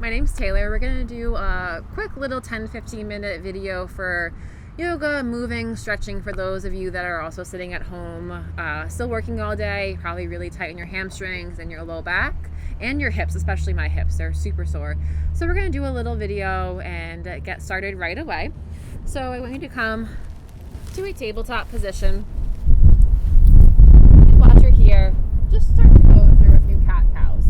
my name's Taylor. We're going to do a quick little 10-15 minute video for yoga, moving, stretching for those of you that are also sitting at home, still working all day, probably really tight in your hamstrings and your low back and your hips, especially my hips. They're super sore. So we're going to do a little video and get started right away. So I want you to come to a tabletop position. And while you're here, just start to go through a few cat-cows.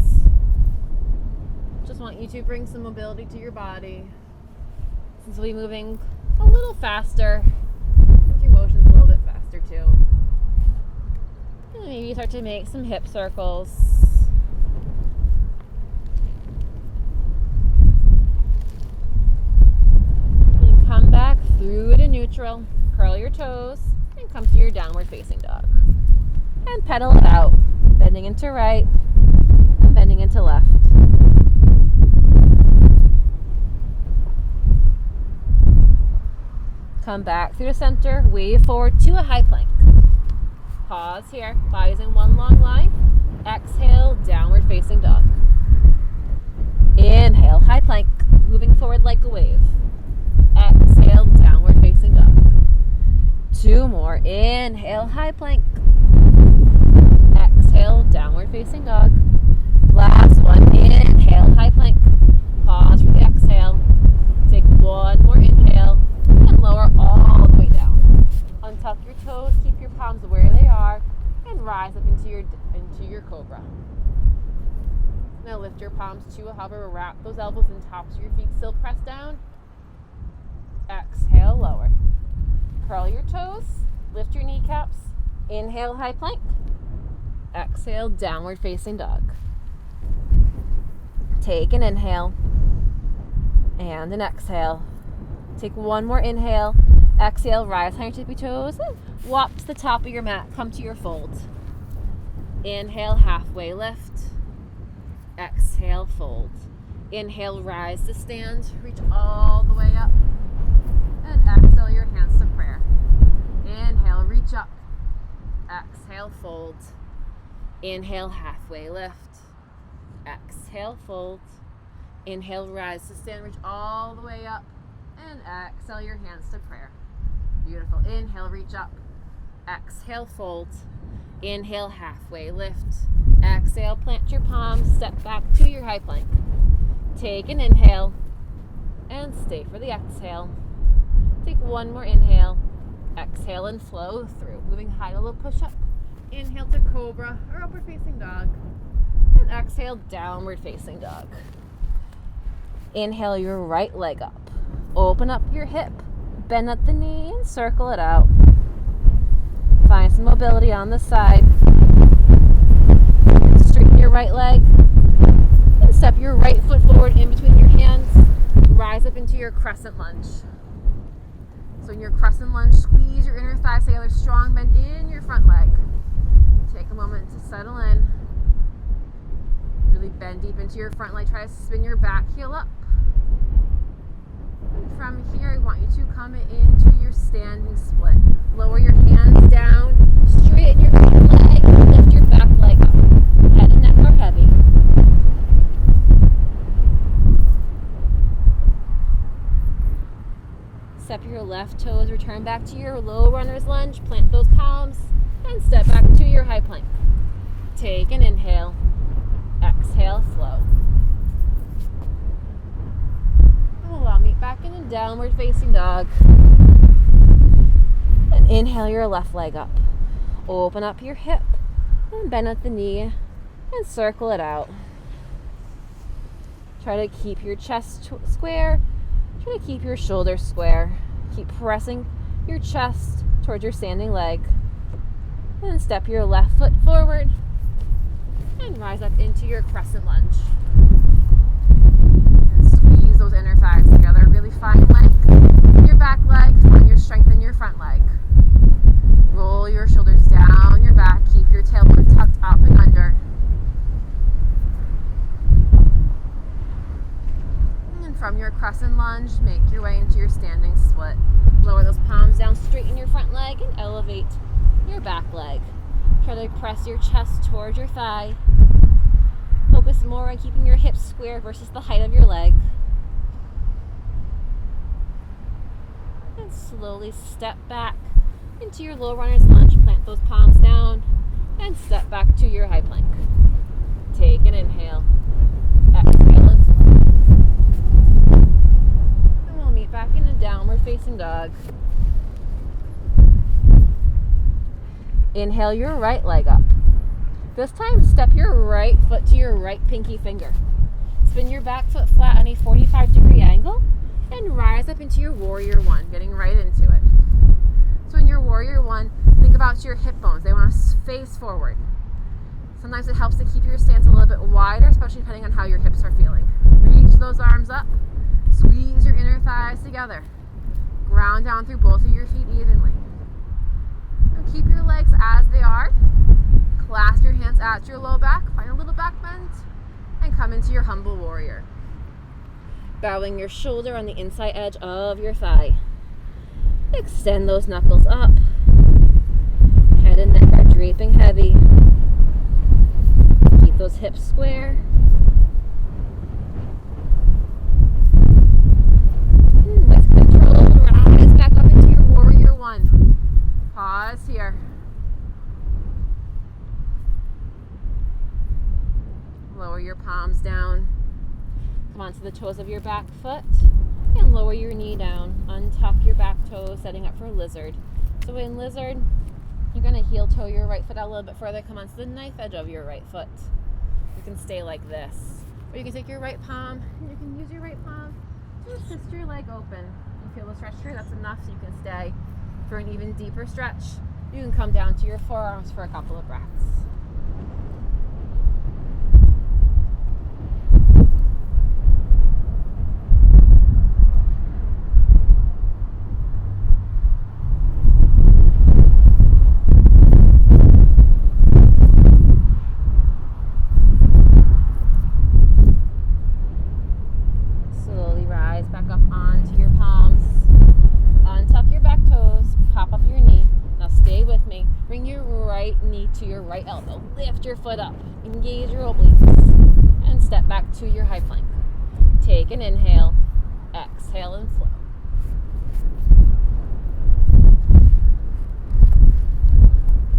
Just want you to bring some mobility to your body. Since we'll be moving a little faster, with your motions a little bit faster too. And maybe start to make some hip circles. And come back through to neutral. Curl your toes and come to your downward facing dog. And pedal it out, bending into right and bending into left. Come back through the center, wave forward to a high plank. Pause here, bodies in one long line. Exhale, downward facing dog. Inhale, high plank, moving forward like a wave. Exhale, downward facing dog. Two more, inhale, high plank. Exhale, downward facing dog. Last one, inhale, high plank. Pause for the exhale. Take one more inhale. Lower all the way down. Untuck your toes, keep your palms where they are, and rise up into your cobra. Now lift your palms to a hover, wrap those elbows and tops of your feet, still press down. Exhale, lower. Curl your toes, lift your kneecaps. Inhale, high plank. Exhale, downward facing dog. Take an inhale and an exhale. Take one more inhale. Exhale, rise on your tippy toes. And walk to the top of your mat. Come to your fold. Inhale, halfway lift. Exhale, fold. Inhale, rise to stand. Reach all the way up. And exhale your hands to prayer. Inhale, reach up. Exhale, fold. Inhale, halfway lift. Exhale, fold. Inhale, rise to stand. Reach all the way up. And exhale your hands to prayer. Beautiful. Inhale, reach up. Exhale, fold. Inhale, halfway lift. Exhale, plant your palms. Step back to your high plank. Take an inhale and stay for the exhale. Take one more inhale. Exhale and flow through. Moving high, a little push up. Inhale to cobra or upward facing dog. And exhale, downward facing dog. Inhale your right leg up. Open up your hip, bend at the knee, and circle it out. Find some mobility on the side. Straighten your right leg, and step your right foot forward in between your hands. Rise up into your crescent lunge. So in your crescent lunge, squeeze your inner thighs together, strong bend in your front leg. Take a moment to settle in. Really bend deep into your front leg. Try to spin your back heel up. From here, I want you to come into your standing split. Lower your hands down, straighten your front leg, and lift your back leg up. Head and neck are heavy. Step your left toes, return back to your low runner's lunge, plant those palms, and step back to your high plank. Take an inhale, exhale, flow. Allow me back in a downward facing dog. And inhale your left leg up. Open up your hip and bend at the knee and circle it out. Try to keep your chest square. Try to keep your shoulders square. Keep pressing your chest towards your standing leg. And step your left foot forward and rise up into your crescent lunge. Those inner thighs together. Really find length in your back leg. Find your strength in your front leg. Roll your shoulders down your back. Keep your tailbone tucked up and under. And from your crescent lunge, make your way into your standing split. Lower those palms down, straighten your front leg, and elevate your back leg. Try to press your chest towards your thigh. Focus Focus more on keeping your hips square versus the height of your leg. And slowly step back into your low runner's lunge. Plant those palms down and step back to your high plank. Take an inhale. Exhale and flow. And we'll meet back in a downward facing dog. Inhale your right leg up. This time, step your right foot to your right pinky finger. Spin your back foot flat on a 45-degree angle and rise up into your warrior one, getting right into it. So in your warrior one, think about your hip bones. They want to face forward. Sometimes it helps to keep your stance a little bit wider, especially depending on how your hips are feeling. Reach those arms up. Squeeze your inner thighs together. Ground down through both of your feet evenly. And keep your legs as they are. Clasp your hands at your low back, find a little back bend, and come into your humble warrior. Bowing your shoulder on the inside edge of your thigh. Extend those knuckles up. Head and neck are draping heavy. Keep those hips square. Let's control. Rise back up into your warrior one. Pause here. Lower your palms down. Come onto the toes of your back foot and lower your knee down. Untuck your back toes, setting up for lizard. So in lizard, you're going to heel toe your right foot out a little bit further. Come onto the knife edge of your right foot. You can stay like this. Or you can take your right palm and you can use your right palm to assist your leg open. You feel the stretch here, that's enough so you can stay. For an even deeper stretch, you can come down to your forearms for a couple of breaths. To your right elbow. Lift your foot up. Engage your obliques. And step back to your high plank. Take an inhale. Exhale and flow.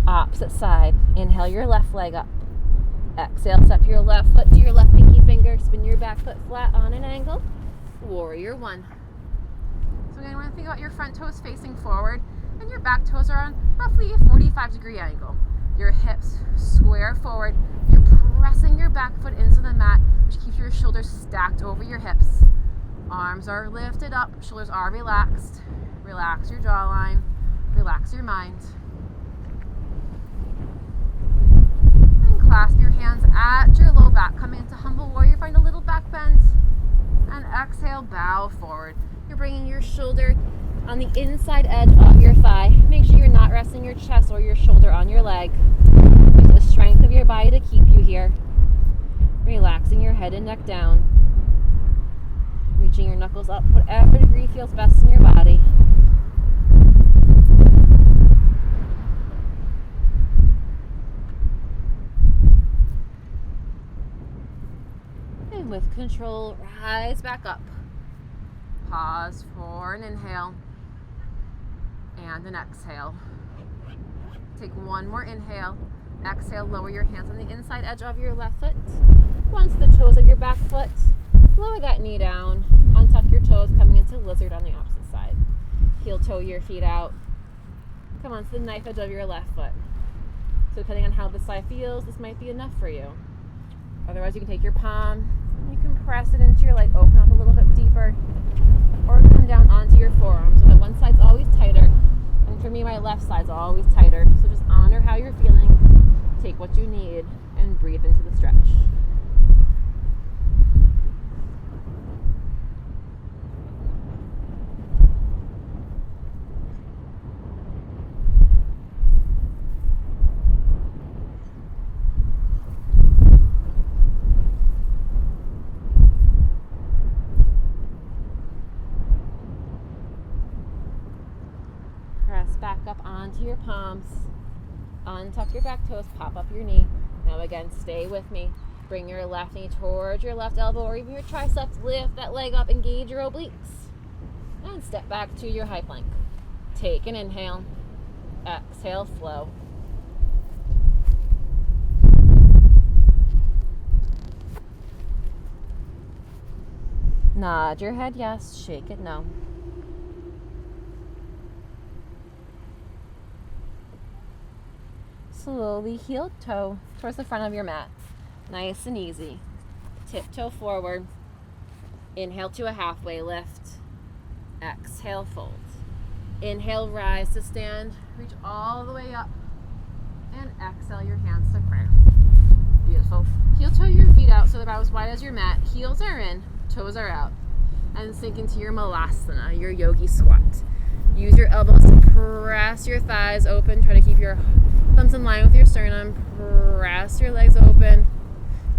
Opposite side. Inhale your left leg up. Exhale, step your left foot to your left pinky finger. Spin your back foot flat on an angle. Warrior one. So again, we're going to think about your front toes facing forward and your back toes are on roughly a 45-degree angle. Your hips square forward. You're pressing your back foot into the mat, which keeps your shoulders stacked over your hips. Arms are lifted up, shoulders are relaxed. Relax your jawline, relax your mind. And clasp your hands at your low back. Come into humble warrior, find a little back bend. And exhale, bow forward. You're bringing your shoulder on the inside edge of your thigh. Make sure you're not resting your chest or your shoulder on your leg. Use the strength of your body to keep you here. Relaxing your head and neck down. Reaching your knuckles up, whatever degree feels best in your body. And with control, rise back up. Pause for an inhale and an exhale. Take one more inhale. Exhale, lower your hands on the inside edge of your left foot. Onto the toes of your back foot. Lower that knee down. Untuck your toes, coming into lizard on the opposite side. Heel toe your feet out. Come onto the knife edge of your left foot. So depending on how this side feels, this might be enough for you. Otherwise, you can take your palm, you can press it into your leg, open up a little bit deeper, or come down onto your forearm so that one side's always tighter. And for me, my left side's always tighter. So just honor how you're feeling, take what you need, and breathe into the stretch. Back up onto your palms. Untuck your back toes, pop up your knee. Now again, stay with me. Bring your left knee towards your left elbow or even your triceps. Lift that leg up, engage your obliques. And step back to your high plank. Take an inhale. Exhale, flow. Nod your head yes, shake it no. Slowly heel toe towards the front of your mat. Nice and easy. Tiptoe forward. Inhale to a halfway lift. Exhale, fold. Inhale, rise to stand. Reach all the way up. And exhale your hands to prayer. Beautiful. Heel toe your feet out so they're about as wide as your mat. Heels are in, toes are out. And sink into your Navasana, your Yogi Squat. Use your elbows to press your thighs open. Try to keep your thumbs in line with your sternum. Press your legs open.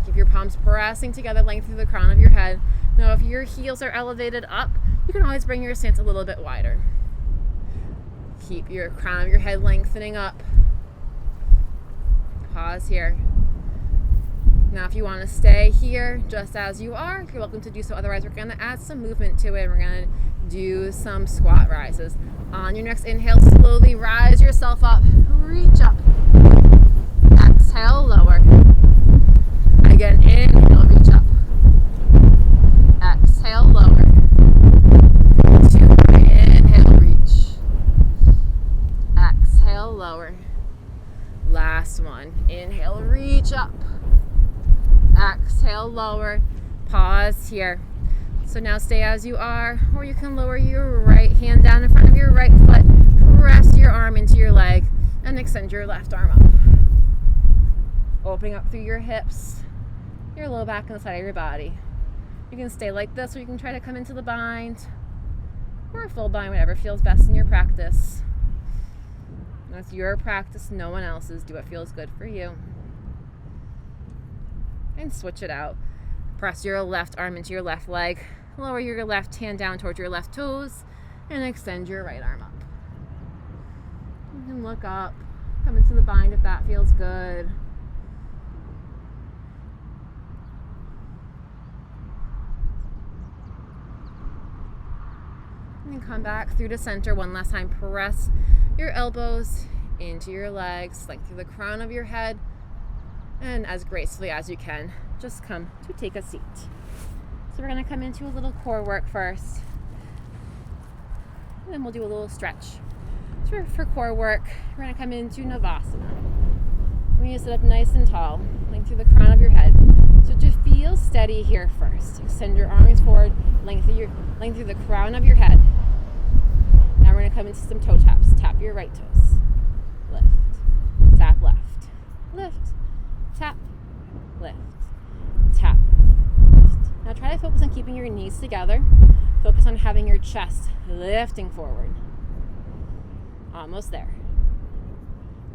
Keep your palms pressing together, lengthening the crown of your head. Now, if your heels are elevated up, you can always bring your stance a little bit wider. Keep your crown of your head lengthening up. Pause here. Now, if you want to stay here just as you are, you're welcome to do so. Otherwise, we're going to add some movement to it. We're going to do some squat rises. On your next inhale, slowly rise yourself up. Reach up. Exhale, lower. Again, inhale, reach up. Exhale, lower. 2, inhale, reach. Exhale, lower. Last one. Inhale, reach up. Exhale, lower. Pause here. So now stay as you are, or you can lower your right hand down in front of your right foot. Press your arm into your leg and extend your left arm up. Opening up through your hips, your low back and the side of your body. You can stay like this, or you can try to come into the bind or a full bind, whatever feels best in your practice. That's your practice, no one else's. Do what feels good for you. And switch it out. Press your left arm into your left leg. Lower your left hand down towards your left toes and extend your right arm up. You can look up, come into the bind if that feels good. And come back through to center one last time. Press your elbows into your legs, lengthen the crown of your head, and as gracefully as you can, just come to take a seat. So we're going to come into a little core work first, and then we'll do a little stretch. So for core work, we're going to come into Navasana. We're going to sit up nice and tall, lengthen the crown of your head. So just feel steady here first. Extend your arms forward, lengthen the crown of your head. Now we're going to come into some toe taps. Tap your right toes. Lift. Tap left. Lift. Tap. Lift. Tap. Lift. Now try to focus on keeping your knees together. Focus on having your chest lifting forward. Almost there.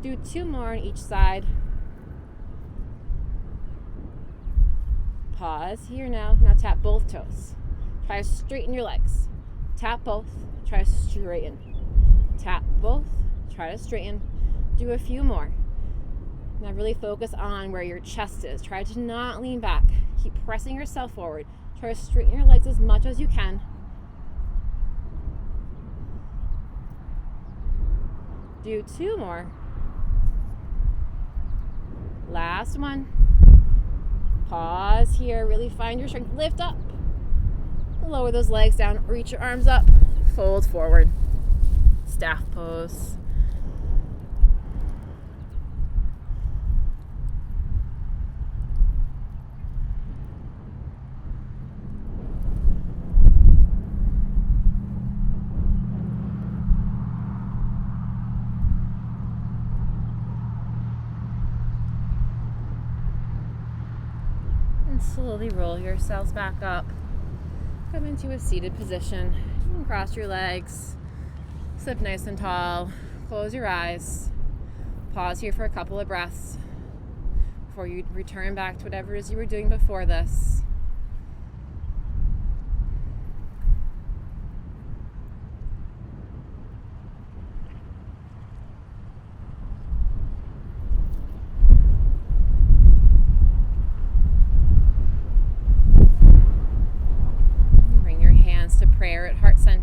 Do 2 more on each side. Pause here now. Now tap both toes. Try to straighten your legs. Tap both. Try to straighten. Tap both. Try to straighten. Do a few more. Now really focus on where your chest is. Try to not lean back. Keep pressing yourself forward. Try to straighten your legs as much as you can. Do 2 more. Last one. Pause here. Really find your strength. Lift up. Lower those legs down. Reach your arms up. Fold forward. Staff pose. Slowly roll yourselves back up. Come into a seated position. You can cross your legs. Sit nice and tall. Close your eyes. Pause here for a couple of breaths before you return back to whatever it is you were doing before this.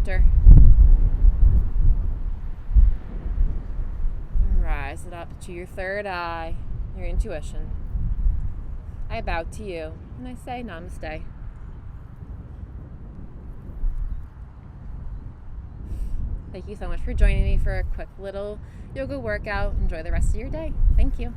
chapter. And rise it up to your third eye, your intuition. I bow to you and I say namaste. Thank you so much for joining me for a quick little yoga workout. Enjoy the rest of your day. Thank you.